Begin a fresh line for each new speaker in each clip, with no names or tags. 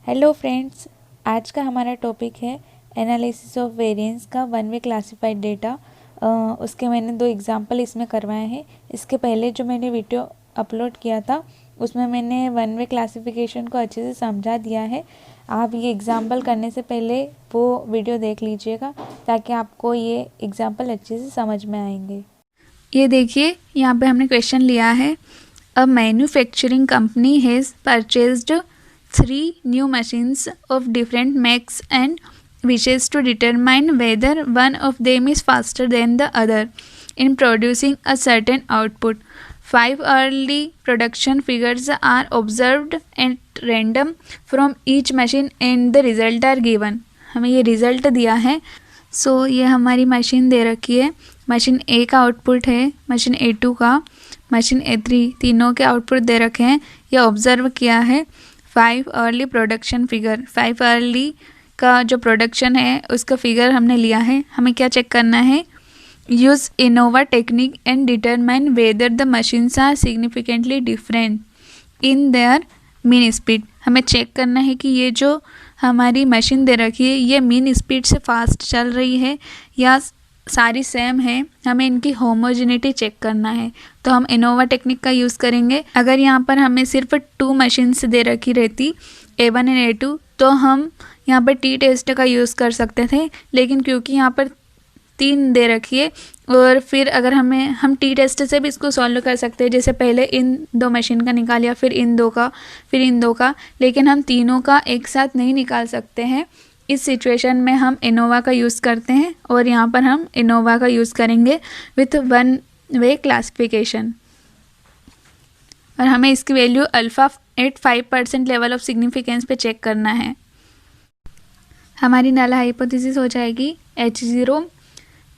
Hello friends, आज का हमारा टॉपिक है एनालिसिस ऑफ वेरिएंस का वन वे क्लासिफाइड डेटा। उसके मैंने 2 एग्जांपल इसमें करवाए हैं। इसके पहले जो मैंने वीडियो अपलोड किया था उसमें मैंने वन वे क्लासिफिकेशन को अच्छे से समझा दिया है। आप ये एग्जांपल करने से पहले वो वीडियो देख लीजिएगा ताकि आपको ये एग्जांपल अच्छे से समझ में आएंगे।
ये देखिए, यहाँ पे हमने क्वेश्चन लिया है। A manufacturing company has purchased 3 new machines of different makes and wishes to determine whether one of them is faster than the other in producing a certain output. 5 early production figures are observed at random from each machine and the result are given. हमें ये result दिया है। ये हमारी machine दे रखी है। Machine ए का output है, मशीन A2 का, मशीन A3, तीनों के आउटपुट दे रखे हैं। ये ऑब्जर्व किया है। 5 अर्ली प्रोडक्शन फिगर, 5 अर्ली का जो प्रोडक्शन है उसका फिगर हमने लिया है। हमें क्या चेक करना है? Use ANOVA technique and determine whether the machines are significantly different in their mean speed. हमें चेक करना है कि ये जो हमारी मशीन दे रखी है ये मीन स्पीड से फास्ट चल रही है या सारी सेम है। हमें इनकी होमोजेनिटी चेक करना है, तो हम इनोवा टेक्निक का यूज़ करेंगे। अगर यहाँ पर हमें सिर्फ 2 मशीन्स दे रखी रहती A1 एंड A2 तो हम यहाँ पर टी टेस्ट का यूज़ कर सकते थे, लेकिन क्योंकि यहाँ पर 3 दे रखी है और फिर अगर हम टी टेस्ट से भी इसको सॉल्व कर सकते हैं। जैसे पहले इन 2 मशीन का निकालिया, फिर इन 2 का, फिर इन 2 का, लेकिन हम तीनों का एक साथ नहीं निकाल सकते हैं। इस सिचुएशन में हम इनोवा का यूज़ करते हैं और यहाँ पर हम इनोवा का यूज़ करेंगे विथ वन वे क्लासिफिकेशन। और हमें इसकी value alpha at 5% level of significance पे चेक करना है। हमारी नल हाइपोथेसिस हो जाएगी H0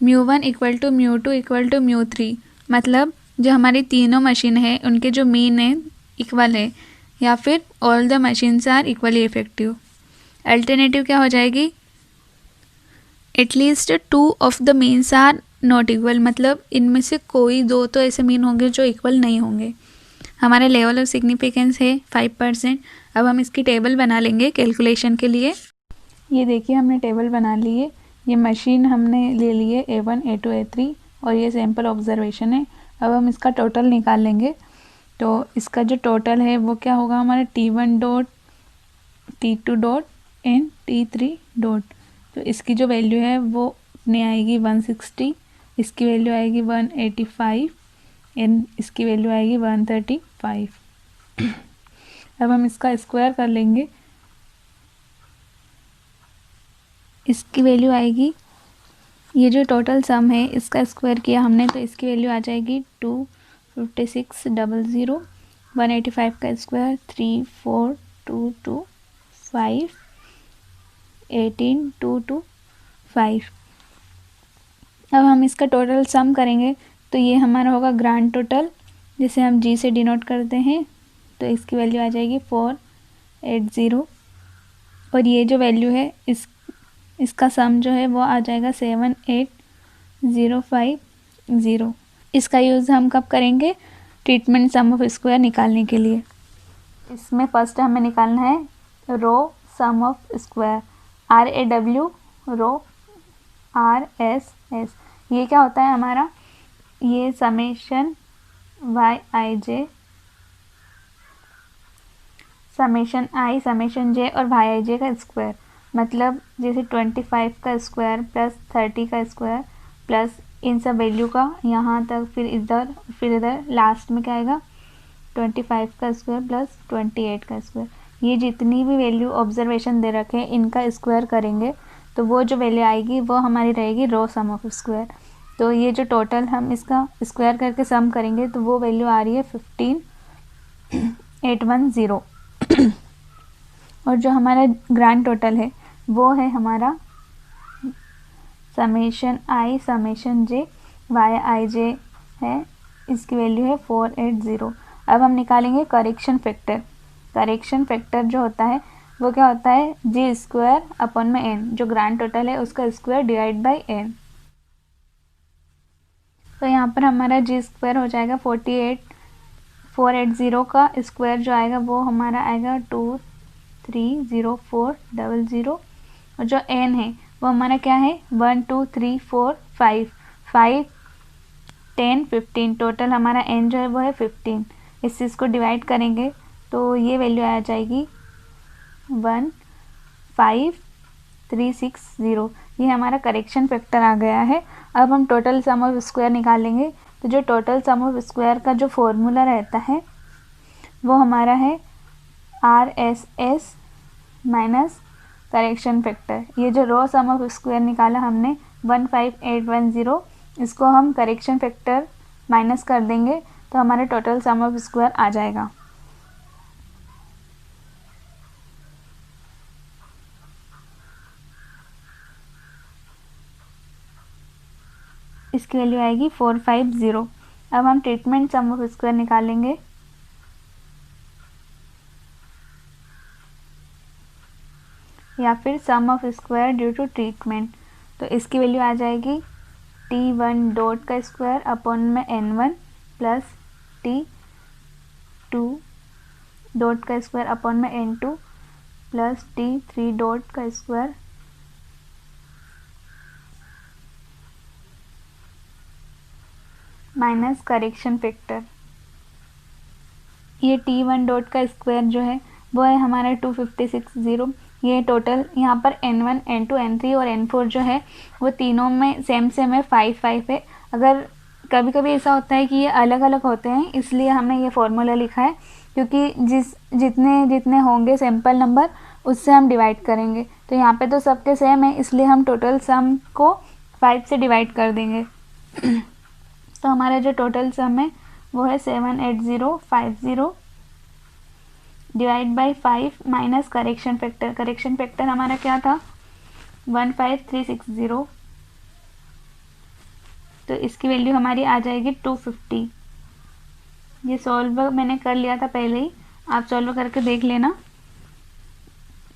μ1 equal to μ2 equal to μ3। मतलब जो हमारी तीनों मशीन है उनके जो मीन है इक्वल है, या फिर all the machines are equally effective. Alternative क्या हो जाएगी? At least 2 of the means are not equal. मतलब इनमें से कोई 2 तो ऐसे मीन होंगे जो इक्वल नहीं होंगे। हमारे लेवल ऑफ सिग्निफिकेंस है 5%। अब हम इसकी टेबल बना लेंगे कैलकुलेशन के लिए। ये देखिए, हमने टेबल बना ली है। ये मशीन हमने ले ली है A1, A2, A3 और ये सैम्पल ऑब्जर्वेशन है। अब हम इसका टोटल निकाल लेंगे। तो इसका जो टोटल है वो क्या होगा? हमारा T1 dot, T2 dot and T3 dot. तो इसकी जो वैल्यू है वो अपने आएगी 160, इसकी वैल्यू आएगी 185 एंड इसकी वैल्यू आएगी 135। अब हम इसका स्क्वायर कर लेंगे। इसकी वैल्यू आएगी, ये जो टोटल सम है इसका स्क्वायर किया हमने तो इसकी वैल्यू आ जाएगी 25600। 185 का स्क्वायर 34225 18225। अब हम इसका टोटल सम करेंगे तो ये हमारा होगा ग्रांड टोटल, जिसे हम G से डिनोट करते हैं। तो इसकी वैल्यू आ जाएगी 480 और ये जो वैल्यू है इसका सम जो है वो आ जाएगा 78050। इसका यूज़ हम कब करेंगे? ट्रीटमेंट सम ऑफ स्क्वायर निकालने के लिए। इसमें फर्स्ट हमें निकालना है row sum of square, RAW row RSS। ये क्या होता है हमारा? ये summation YIJ, summation I, summation J और YIJ का स्क्वायर। मतलब जैसे 25 का स्क्वायर प्लस 30 का स्क्वायर प्लस इन सब वैल्यू का यहाँ तक, फिर इधर लास्ट में क्या आएगा? 25 का स्क्वायर प्लस 28 का स्क्वायर। ये जितनी भी वैल्यू ऑब्जर्वेशन दे रखे हैं इनका स्क्वायर करेंगे तो वो जो वैल्यू आएगी वो हमारी रहेगी रो सम ऑफ स्क्वायर। तो ये जो टोटल हम इसका स्क्वायर करके सम करेंगे तो वो वैल्यू आ रही है 15810। और जो हमारा ग्रैंड टोटल है वो है हमारा summation I summation J YIJ है, इसकी वैल्यू है 480। अब हम निकालेंगे करेक्शन फैक्टर। करेक्शन फैक्टर जो होता है वो क्या होता है? G स्क्वायर अपॉन में N, जो ग्रैंड टोटल है उसका स्क्वायर डिवाइड बाई N। तो यहाँ पर हमारा G स्क्वायर हो जाएगा 480 का स्क्वायर जो आएगा वो हमारा आएगा 30400 और जो n है वो हमारा क्या है 1 2 3 4 5 5 10 15 टोटल हमारा n जो है वो है 15। इस चीज़ को डिवाइड करेंगे तो ये वैल्यू आ जाएगी 15360। ये हमारा करेक्शन फैक्टर आ गया है। अब हम टोटल सम ऑफ स्क्वायर निकालेंगे तो जो टोटल सम ऑफ स्क्वायर का जो फॉर्मूला रहता है वो हमारा है RSS माइनस करेक्शन फैक्टर। ये जो रो सम ऑफ स्क्वायर निकाला हमने 15810, इसको हम करेक्शन फैक्टर माइनस कर देंगे तो हमारा टोटल सम ऑफ स्क्वायर आ जाएगा। इसकी वैल्यू आएगी 450। अब हम ट्रीटमेंट सम ऑफ स्क्वायर निकालेंगे। या फिर sum of square due to treatment, तो इसकी वैल्यू आ जाएगी T1 डॉट का स्क्वायर अपॉन में N1 प्लस T2 डॉट का स्क्वायर अपॉन में N2 प्लस T3 डॉट का स्क्वायर माइनस करेक्शन फैक्टर। ये T1 डॉट का स्क्वायर जो है वो है हमारा 2560। ये टोटल यहाँ पर N1 N2 N3 और N4 जो है वो तीनों में सेम है 5 5 है। अगर कभी कभी ऐसा होता है कि ये अलग अलग होते हैं, इसलिए हमने ये फॉर्मूला लिखा है, क्योंकि जितने जितने होंगे सैम्पल नंबर उससे हम डिवाइड करेंगे। तो यहाँ पे तो सबके सेम है, इसलिए हम टोटल सम को 5 से डिवाइड कर देंगे। तो हमारा जो टोटल सम है वो है 78050 divide by 5 minus correction factor. Correction factor हमारा क्या था 15360, तो इसकी वैल्यू हमारी आ जाएगी 250। ये सॉल्व मैंने कर लिया था पहले ही, आप सॉल्व करके देख लेना।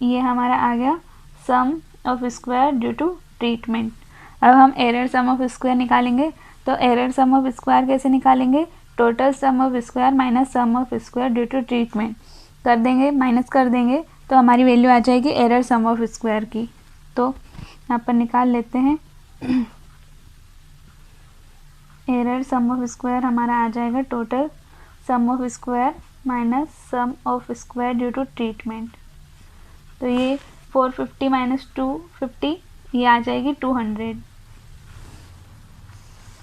ये हमारा आ गया sum of square due to treatment. अब हम एरर सम ऑफ स्क्वायर निकालेंगे। तो एरर सम ऑफ स्क्वायर कैसे निकालेंगे, total sum of square minus sum of square due to treatment कर देंगे, माइनस कर देंगे तो हमारी वैल्यू आ जाएगी एरर सम ऑफ स्क्वायर की। तो यहाँ पर निकाल लेते हैं। एरर सम ऑफ स्क्वायर हमारा आ जाएगा total sum of square minus sum of square due to treatment. तो ये 450 माइनस 250 ये आ जाएगी 200।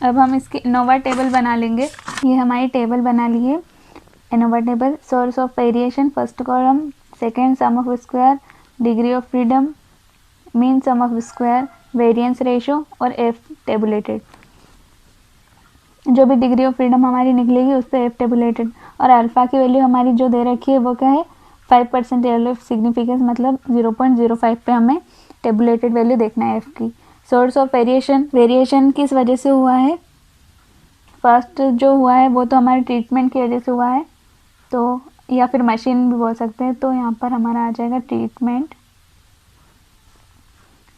अब हम इसकी इनोवा टेबल बना लेंगे। ये हमारी टेबल बना ली है ANOVA table. Source of variation first column, second sum of square, degree of freedom, mean sum of square, variance ratio और एफ टेबुलेटेड। जो भी डिग्री ऑफ फ्रीडम हमारी निकलेगी उस पर एफ टेबुलेटेड। और अल्फ़ा की वैल्यू हमारी जो दे रखी है वो क्या है 5% एरर ऑफ सिग्निफिकेंस, मतलब 0.05 पे हमें टेबुलेटेड वैल्यू देखना है एफ की। सोर्स ऑफ वेरिएशन, वेरिएशन किस वजह से हुआ है, फर्स्ट जो हुआ है वो तो हमारे ट्रीटमेंट की वजह से हुआ है, तो या फिर मशीन भी बोल सकते हैं। तो यहाँ पर हमारा आ जाएगा ट्रीटमेंट।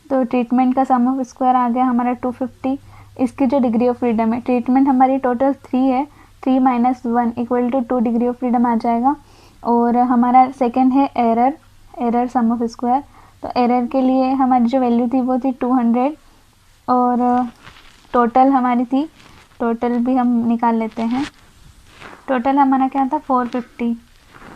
तो ट्रीटमेंट का सम ऑफ स्क्वायर आ गया हमारा 250। इसकी जो डिग्री ऑफ फ्रीडम है, ट्रीटमेंट हमारी टोटल 3 है, 3 minus 1 equal to 2 degree of freedom आ जाएगा। और हमारा सेकेंड है error, error sum of square. तो एरर के लिए हमारी जो वैल्यू थी वो थी 200 और टोटल हमारी थी, टोटल भी हम निकाल लेते हैं। टोटल हमारा क्या था 450,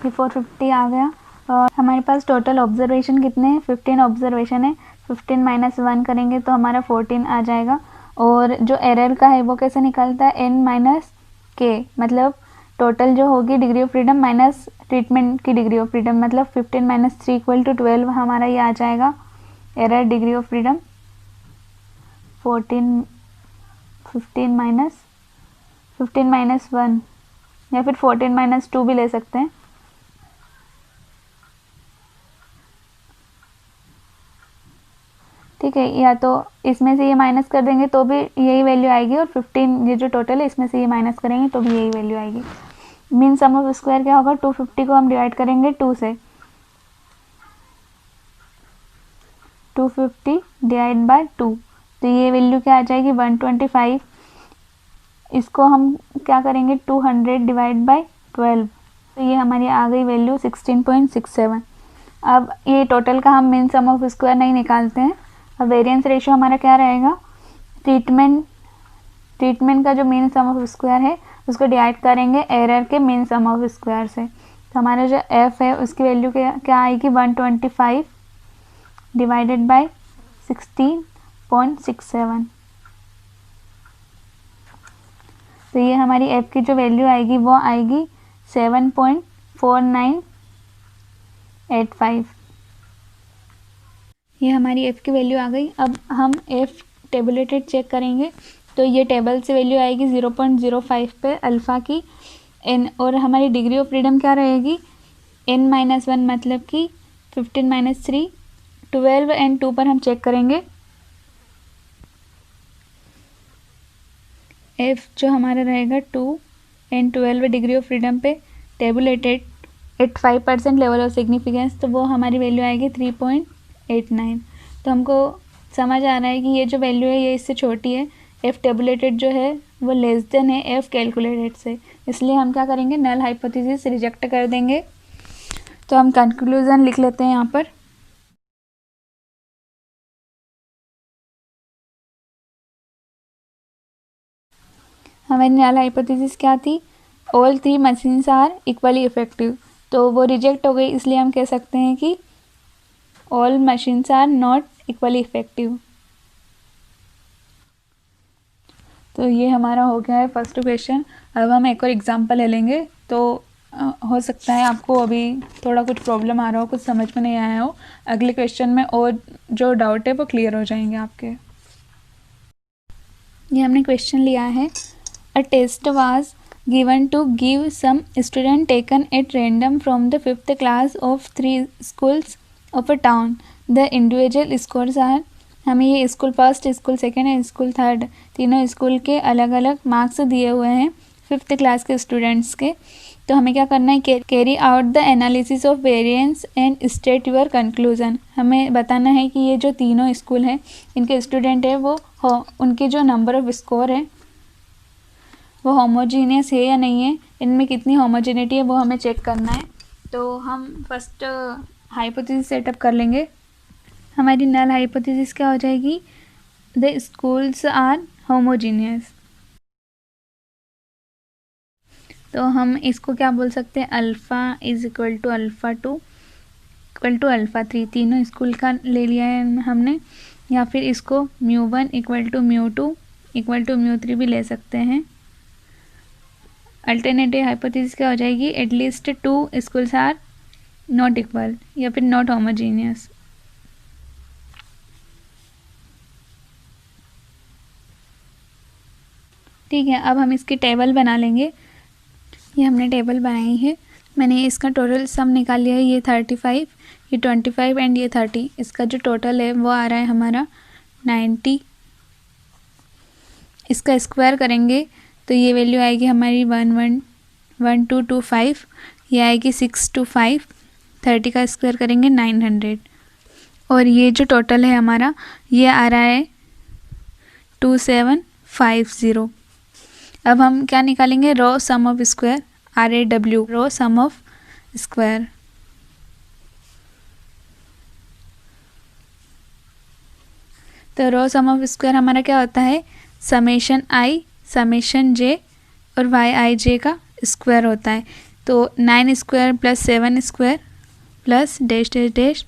ये 450 आ गया। और हमारे पास टोटल ऑब्जर्वेशन कितने हैं 15 ऑब्जर्वेशन है। 15 माइनस 1 करेंगे तो हमारा 14 आ जाएगा। और जो एरर का है वो कैसे निकलता है n माइनस के, मतलब टोटल जो होगी degree of freedom minus treatment की डिग्री ऑफ फ्रीडम, मतलब 15 माइनस 3 इक्वल टू 12 हमारा ये आ जाएगा error degree of freedom. 15 minus 1 या फिर 14 माइनस 2 भी ले सकते हैं। ठीक है, या तो इसमें से ये माइनस कर देंगे तो भी यही वैल्यू आएगी, और 15 ये जो टोटल है इसमें से ये माइनस करेंगे तो भी यही वैल्यू आएगी। मीन सम ऑफ स्क्वायर क्या होगा 250 को हम डिवाइड करेंगे 2 से, 250 डिवाइड बाय 2 तो ये वैल्यू क्या आ जाएगी 125। इसको हम क्या करेंगे 200 डिवाइड बाय 12 तो ये हमारी आ गई वैल्यू 16.67। अब ये टोटल का हम मीन सम ऑफ स्क्वायर नहीं निकालते हैं। अब वेरिएंस रेशियो हमारा क्या रहेगा, ट्रीटमेंट का जो मीन सम ऑफ स्क्वायर है उसको डिवाइड करेंगे एरर के मीन सम ऑफ स्क्वायर से। तो हमारा जो एफ है उसकी वैल्यू क्या आएगी, 125 डिवाइडेड बाय 16.67। तो ये हमारी एफ की जो वैल्यू आएगी वो आएगी 7.4985। ये हमारी एफ़ की वैल्यू आ गई। अब हम एफ़ टेबुलेटेड चेक करेंगे तो ये टेबल से वैल्यू आएगी 0.05 पे अल्फ़ा की एन, और हमारी डिग्री ऑफ फ्रीडम क्या रहेगी, n-1 मतलब कि 15 - 3 12 एंड 2 पर हम चेक करेंगे। एफ़ जो हमारा रहेगा 2 एंड 12 डिग्री ऑफ फ्रीडम पे tabulated at 5% level of significance, तो वो हमारी वैल्यू आएगी 3.89। तो हमको समझ आ रहा है कि ये जो वैल्यू है ये इससे छोटी है, एफ़ टेबुलेटेड जो है वो लेस देन है एफ़ कैलकुलेटेड से, इसलिए हम क्या करेंगे, नल हाइपोथेसिस रिजेक्ट कर देंगे। तो हम कंक्लूजन लिख लेते हैं यहाँ पर। हमारी नल हाइपोथेसिस क्या थी, all 3 machines are equally effective, तो वो रिजेक्ट हो गई, इसलिए हम कह सकते हैं कि all machines are not equally effective. तो ये हमारा हो गया है फर्स्ट क्वेश्चन। अब हम एक और एग्जांपल ले लेंगे। तो हो सकता है आपको अभी थोड़ा कुछ प्रॉब्लम आ रहा हो, कुछ समझ में नहीं आया हो, अगले क्वेश्चन में और जो डाउट है वो क्लियर हो जाएंगे आपके। ये हमने क्वेश्चन लिया है, a test was given to give some student taken at random from the 5th class of 3 schools of a town. The individual scores are, हमें ये school first, school second and school third तीनों school के अलग अलग marks दिए हुए हैं 5th class के स्टूडेंट्स के। तो हमें क्या करना है, carry out the analysis of variance and state your conclusion. हमें बताना है कि ये जो तीनों स्कूल हैं इनके स्टूडेंट है वो उनके जो नंबर ऑफ स्कोर है वो होमोजीनियस है या नहीं है, इनमें कितनी होमोजेनिटी है वो हमें चेक करना है। तो हम फर्स्ट हाइपोथेसिस सेटअप कर लेंगे। हमारी नल हाइपोथेसिस क्या हो जाएगी, द स्कूल्स आर होमोजीनियस। तो हम इसको क्या बोल सकते हैं, alpha is equal to alpha 2 equal to alpha 3, तीनों स्कूल का ले लिया है हमने, या फिर इसको μ1 इक्वल टू μ2 इक्वल टू μ3 भी ले सकते हैं। अल्टरनेटिव हाइपोथेसिस क्या हो जाएगी, at least 2 schools are not equal या फिर नॉट होमोजीनियस। ठीक है, अब हम इसकी टेबल बना लेंगे। ये हमने टेबल बनाई है, मैंने इसका टोटल सम निकाल लिया है, ये 35, ये 25 एंड ये 30, इसका जो टोटल है वो आ रहा है हमारा 90। इसका स्क्वायर करेंगे तो ये वैल्यू आएगी हमारी 111225, ये आएगी 625, 30 का स्क्वायर करेंगे 900, और ये जो टोटल है हमारा ये आ रहा है 2750। अब हम क्या निकालेंगे, row sum of square, RAW, row sum of square. तो रो सम ऑफ स्क्वायर हमारा क्या होता है, समेशन I समेशन J और YIJ का स्क्वायर होता है। तो 9 square plus 7 square plus dash dash dash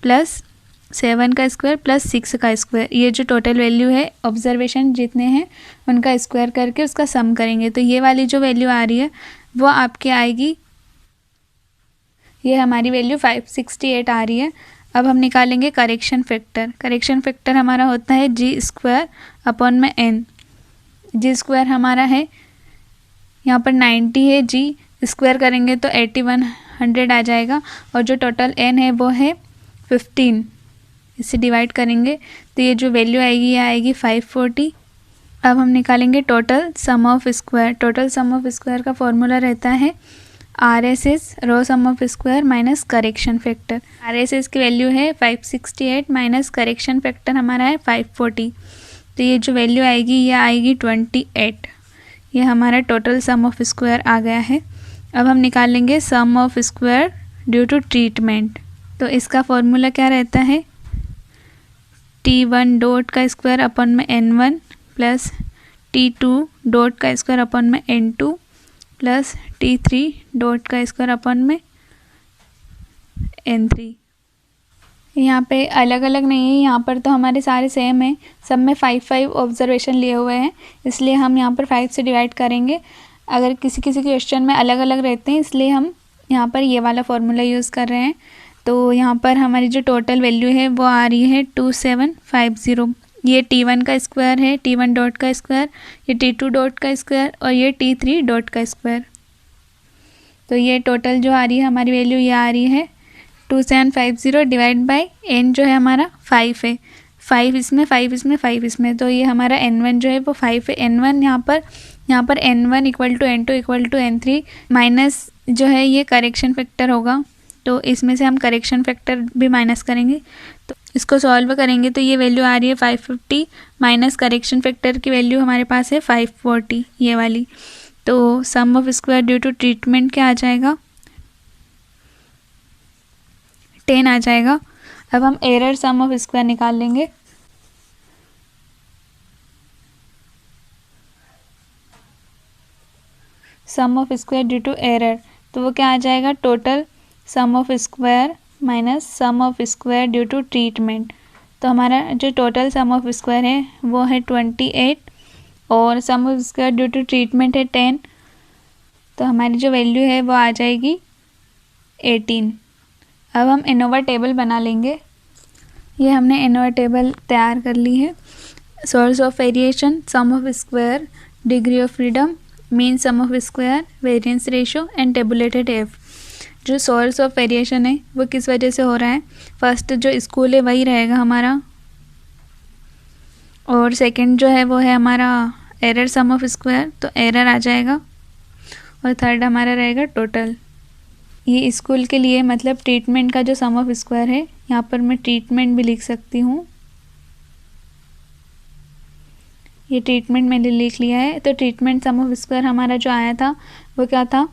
plus 7 का स्क्वायर प्लस 6 का स्क्वायर, ये जो टोटल वैल्यू है ऑब्जर्वेशन जितने हैं उनका स्क्वायर करके उसका सम करेंगे। तो ये वाली जो वैल्यू आ रही है वो आपकी आएगी, ये हमारी वैल्यू 568 आ रही है। अब हम निकालेंगे करेक्शन फैक्टर। करेक्शन फैक्टर हमारा होता है G स्क्वायर अपॉन में N। G स्क्वायर हमारा है यहाँ पर 90 है, G स्क्वायर करेंगे तो 8100 आ जाएगा, और जो टोटल N है वो है 15, इससे डिवाइड करेंगे तो ये जो वैल्यू आएगी ये आएगी 540। अब हम निकालेंगे total sum of square. Total sum of square का फॉर्मूला रहता है RSS, raw sum of square minus correction factor. RSS की वैल्यू है 568 माइनस करेक्शन फैक्टर हमारा है 540, तो ये जो वैल्यू आएगी ये आएगी 28। ये हमारा टोटल सम ऑफ स्क्वायर आ गया है। अब हम निकालेंगे sum of square due to treatment. तो इसका फॉर्मूला क्या रहता है, T1 डॉट का स्क्वायर अपन में N1 प्लस T2 डॉट का स्क्वायर अपन में N2 प्लस T3 डॉट का स्क्वायर अपन में N3। यहाँ पे अलग अलग नहीं है, यहाँ पर तो हमारे सारे सेम हैं, सब में 5 ऑब्जर्वेशन लिए हुए हैं, इसलिए हम यहाँ पर 5 से डिवाइड करेंगे। अगर किसी किसी क्वेश्चन में अलग अलग रहते हैं, इसलिए हम यहाँ पर ये वाला फॉर्मूला यूज़ कर रहे हैं। तो यहाँ पर हमारी जो टोटल वैल्यू है वो आ रही है 2750। ये T1 का स्क्वायर है, T1 डॉट का स्क्वायर, ये T2 डॉट का स्क्वायर और ये T3 डॉट का स्क्वायर। तो ये टोटल जो आ रही है हमारी वैल्यू ये आ रही है 2750 डिवाइड बाय n जो है हमारा 5 है, 5 इसमें 5 इसमें 5 इसमें, तो ये हमारा n1 जो है वो 5 है। n1 यहाँ पर n1 equal to n2 equal to n3 minus जो है ये करेक्शन फैक्टर होगा, तो इसमें से हम करेक्शन फैक्टर भी माइनस करेंगे। तो इसको सॉल्व करेंगे तो ये वैल्यू आ रही है 550 माइनस करेक्शन फैक्टर की वैल्यू हमारे पास है 540 ये वाली। तो sum of square due to treatment क्या आ जाएगा, 10 आ जाएगा। अब हम एरर सम ऑफ स्क्वायर निकाल लेंगे। Sum of square due to error, तो वो क्या आ जाएगा, total sum of square minus sum of square due to treatment. तो हमारा जो टोटल सम ऑफ स्क्वायर है वो है 28 और sum of square due to treatment है 10, तो हमारी जो वैल्यू है वो आ जाएगी 18। अब हम एनोवा टेबल बना लेंगे। ये हमने एनोवा टेबल तैयार कर ली है। Source of variation, sum of square, degree of freedom, mean sum of square, variance ratio and tabulated F. जो सोर्स ऑफ वेरिएशन है वो किस वजह से हो रहा है, फर्स्ट जो स्कूल है वही रहेगा हमारा, और सेकंड जो है वो है हमारा एरर सम ऑफ स्क्वायर, तो एरर आ जाएगा, और थर्ड हमारा रहेगा टोटल। ये स्कूल के लिए मतलब ट्रीटमेंट का जो सम ऑफ स्क्वायर है, यहाँ पर मैं ट्रीटमेंट भी लिख सकती हूँ, ये ट्रीटमेंट मैंने लिख लिया है। तो ट्रीटमेंट सम ऑफ स्क्वायर हमारा जो आया था वो क्या था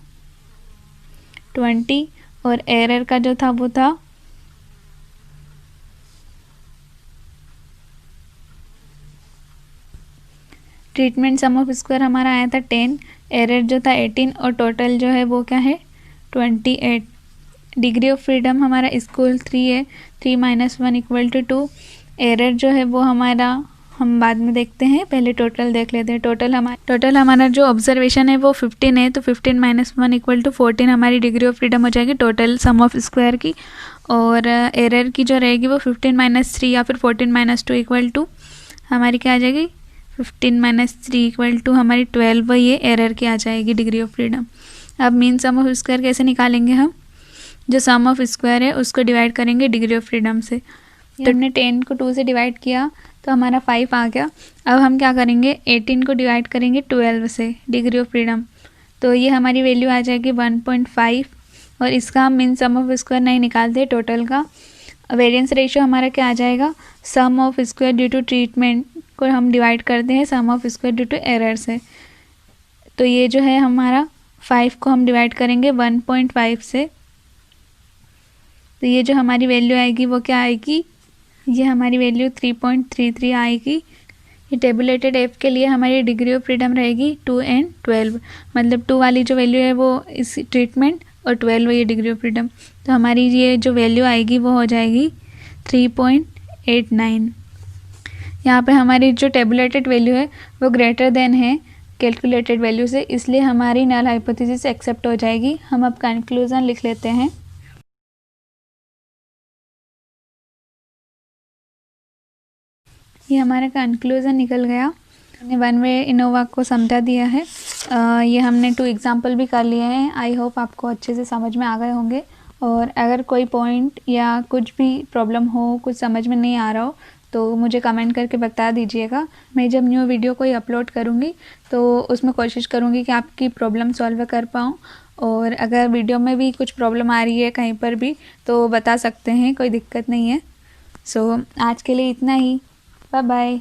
20, और एरर का जो था वो था ट्रीटमेंट सम ऑफ स्क्वायर हमारा आया था 10, एरर जो था 18 और टोटल जो है वो क्या है 28। डिग्री ऑफ फ्रीडम हमारा स्कूल 3 है, 3 - 1 = 2। एरर जो है वो हमारा हम बाद में देखते हैं, पहले टोटल देख लेते हैं। टोटल हमारा जो ऑब्जर्वेशन है वो 15 है, तो 15 - 1 = 14 हमारी डिग्री ऑफ फ्रीडम हो जाएगी टोटल सम ऑफ स्क्वायर की। और एरर की जो रहेगी वो 15 - 3 या फिर 14 - 2 = हमारी क्या आ जाएगी 15 - 3 = हमारी 12, ये एरर की आ जाएगी डिग्री ऑफ फ्रीडम। अब मीन सम ऑफ स्क्वायर कैसे निकालेंगे हम, जो सम ऑफ स्क्वायर है उसको डिवाइड करेंगे डिग्री ऑफ फ्रीडम से। तो हमने 10 को 2 से डिवाइड किया तो हमारा 5 आ गया। अब हम क्या करेंगे 18 को डिवाइड करेंगे 12 से डिग्री ऑफ फ्रीडम, तो ये हमारी वैल्यू आ जाएगी 1.5, और इसका हम मीन सम ऑफ स्क्वायर नहीं निकालते टोटल का। वेरिएंस रेशियो हमारा क्या आ जाएगा, sum of square due to treatment को हम डिवाइड करते हैं sum of square due to error से। तो ये जो है हमारा 5 को हम डिवाइड करेंगे 1.5 से, तो ये जो हमारी वैल्यू आएगी वो क्या आएगी, ये हमारी वैल्यू 3.33 आएगी। ये टेबुलेटेड एफ के लिए हमारी डिग्री ऑफ फ्रीडम रहेगी 2 and 12, मतलब 2 वाली जो वैल्यू है वो इस ट्रीटमेंट और 12 ये डिग्री ऑफ फ्रीडम, तो हमारी ये जो वैल्यू आएगी वो हो जाएगी 3.89। यहाँ पे हमारी जो टेबुलेटेड वैल्यू है वो ग्रेटर देन है कैलकुलेटेड वैल्यू से, इसलिए हमारी नल हाइपोथेसिस एक्सेप्ट हो जाएगी। हम अब कंक्लूजन लिख लेते हैं। ये हमारा कंक्लूजन निकल गया। हमने वन वे इनोवा को समझा दिया है। ये हमने 2 एग्जाम्पल भी कर लिए हैं। आई होप आपको अच्छे से समझ में आ गए होंगे, और अगर कोई पॉइंट या कुछ भी प्रॉब्लम हो, कुछ समझ में नहीं आ रहा हो, तो मुझे कमेंट करके बता दीजिएगा। मैं जब न्यू वीडियो कोई अपलोड करूँगी तो उसमें कोशिश करूँगी कि आपकी प्रॉब्लम सॉल्व कर पाऊँ, और अगर वीडियो में भी कुछ प्रॉब्लम आ रही है कहीं पर भी तो बता सकते हैं, कोई दिक्कत नहीं है। सो आज के लिए इतना ही, बाय बाय।